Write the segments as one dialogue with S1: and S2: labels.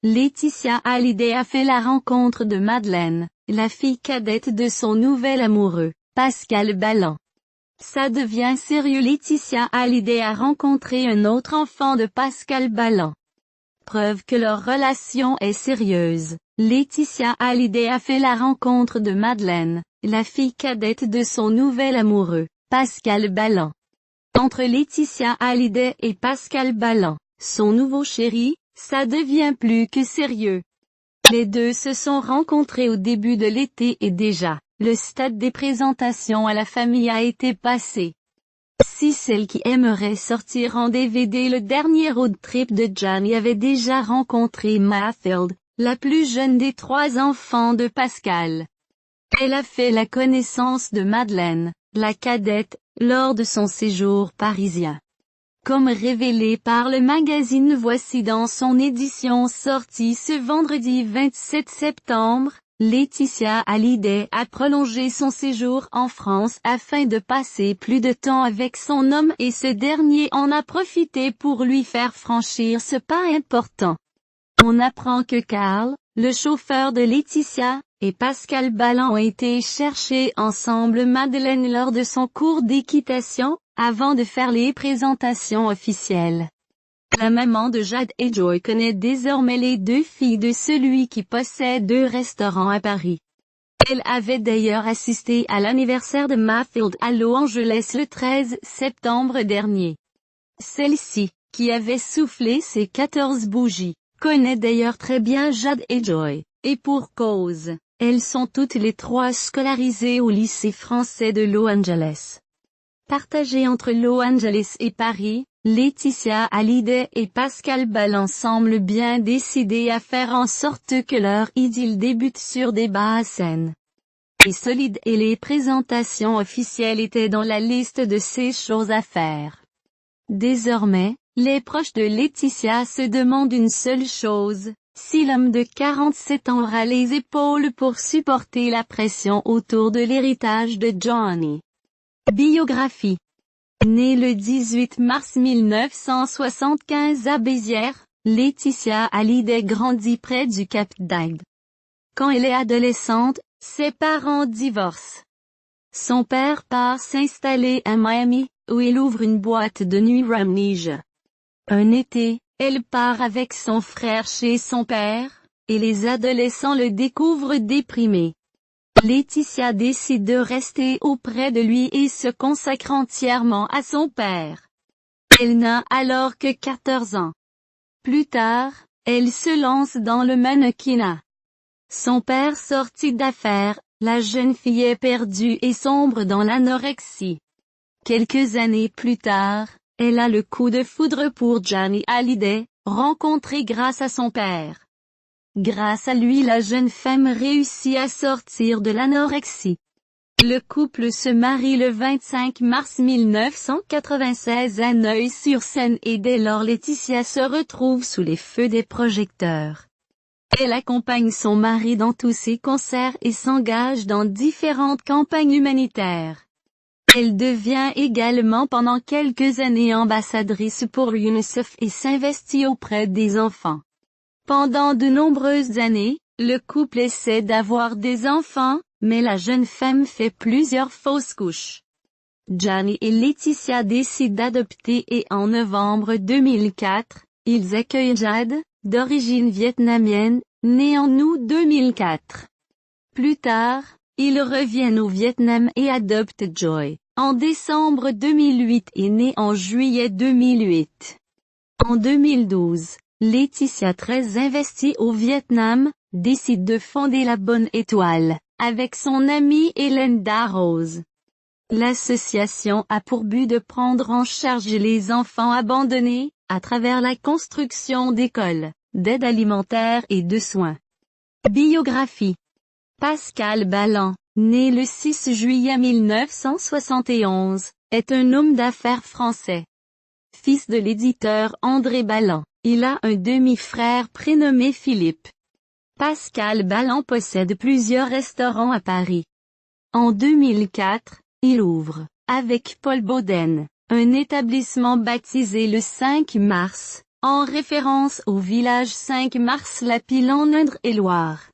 S1: Laetitia Hallyday a fait la rencontre de Madeleine, la fille cadette de son nouvel amoureux, Pascal Ballan. Ça devient sérieux. Laetitia Hallyday a rencontré un autre enfant de Pascal Ballan. Preuve que leur relation est sérieuse. Laetitia Hallyday a fait la rencontre de Madeleine, la fille cadette de son nouvel amoureux, Pascal Ballan. Entre Laetitia Hallyday et Pascal Ballan, son nouveau chéri, ça devient plus que sérieux. Les deux se sont rencontrés au début de l'été et déjà, le stade des présentations à la famille a été passé. Si celle qui aimerait sortir en DVD le dernier road trip de Johnny avait déjà rencontré Mathilde, la plus jeune des 3 enfants de Pascal. Elle a fait la connaissance de Madeleine, la cadette, lors de son séjour parisien. Comme révélé par le magazine Voici dans son édition sortie ce vendredi 27 septembre, Laetitia Hallyday a prolongé son séjour en France afin de passer plus de temps avec son homme et ce dernier en a profité pour lui faire franchir ce pas important. On apprend que Carl, le chauffeur de Laetitia, et Pascal Ballan ont été chercher ensemble Madeleine lors de son cours d'équitation, avant de faire les présentations officielles. La maman de Jade et Joy connaît désormais les 2 filles de celui qui possède 2 restaurants à Paris. Elle avait d'ailleurs assisté à l'anniversaire de Mathilde à Los Angeles le 13 septembre dernier. Celle-ci, qui avait soufflé ses 14 bougies, connaît d'ailleurs très bien Jade et Joy, et pour cause, elles sont toutes les 3 scolarisées au lycée français de Los Angeles. Partagées entre Los Angeles et Paris, Laetitia Hallyday et Pascal Ballan semblent bien décidés à faire en sorte que leur idylle débute sur des bases saines et solides et les présentations officielles étaient dans la liste de ces choses à faire. Désormais, les proches de Laetitia se demandent une seule chose, si l'homme de 47 ans aura les épaules pour supporter la pression autour de l'héritage de Johnny. Biographie. Née le 18 mars 1975 à Béziers, Laetitia Hallyday grandit près du Cap d'Agde. Quand elle est adolescente, ses parents divorcent. Son père part s'installer à Miami, où il ouvre une boîte de nuit Ramnesia. Un été, elle part avec son frère chez son père, et les adolescents le découvrent déprimé. Laetitia décide de rester auprès de lui et se consacre entièrement à son père. Elle n'a alors que 14 ans. Plus tard, elle se lance dans le mannequinat. Son père sorti d'affaires, la jeune fille est perdue et sombre dans l'anorexie. Quelques années plus tard, elle a le coup de foudre pour Johnny Hallyday, rencontré grâce à son père. Grâce à lui la jeune femme réussit à sortir de l'anorexie. Le couple se marie le 25 mars 1996 à Neuilly-sur-Seine et dès lors Laetitia se retrouve sous les feux des projecteurs. Elle accompagne son mari dans tous ses concerts et s'engage dans différentes campagnes humanitaires. Elle devient également pendant quelques années ambassadrice pour l'UNICEF et s'investit auprès des enfants. Pendant de nombreuses années, le couple essaie d'avoir des enfants, mais la jeune femme fait plusieurs fausses couches. Johnny et Laetitia décident d'adopter et en novembre 2004, ils accueillent Jade, d'origine vietnamienne, née en août 2004. Plus tard, ils reviennent au Vietnam et adoptent Joy, en décembre 2008 et née en juillet 2008. En 2012, Laetitia, très investie au Vietnam, décide de fonder la Bonne Étoile, avec son amie Hélène Darroze. L'association a pour but de prendre en charge les enfants abandonnés, à travers la construction d'écoles, d'aide alimentaire et de soins. Biographie. Pascal Ballan, né le 6 juillet 1971, est un homme d'affaires français. Fils de l'éditeur André Ballan, il a un demi-frère prénommé Philippe. Pascal Ballan possède plusieurs restaurants à Paris. En 2004, il ouvre, avec Paul Boden, un établissement baptisé le 5 mars, en référence au village 5 Mars Lapille en Indre-et-Loire.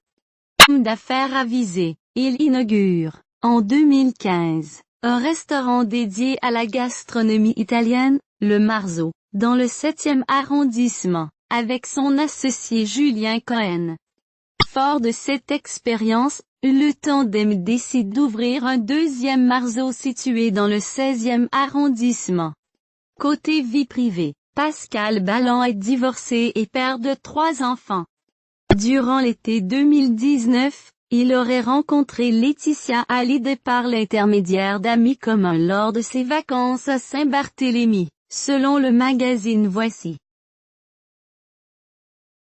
S1: Homme d'affaires avisé, il inaugure, en 2015, un restaurant dédié à la gastronomie italienne, le Marzo, dans le 7e arrondissement, avec son associé Julien Cohen. Fort de cette expérience, le tandem décide d'ouvrir un deuxième Marzo situé dans le 16e arrondissement. Côté vie privée, Pascal Balland est divorcé et père de 3 enfants. Durant l'été 2019, il aurait rencontré Laetitia Hallyday par l'intermédiaire d'amis communs lors de ses vacances à Saint-Barthélemy, selon le magazine Voici.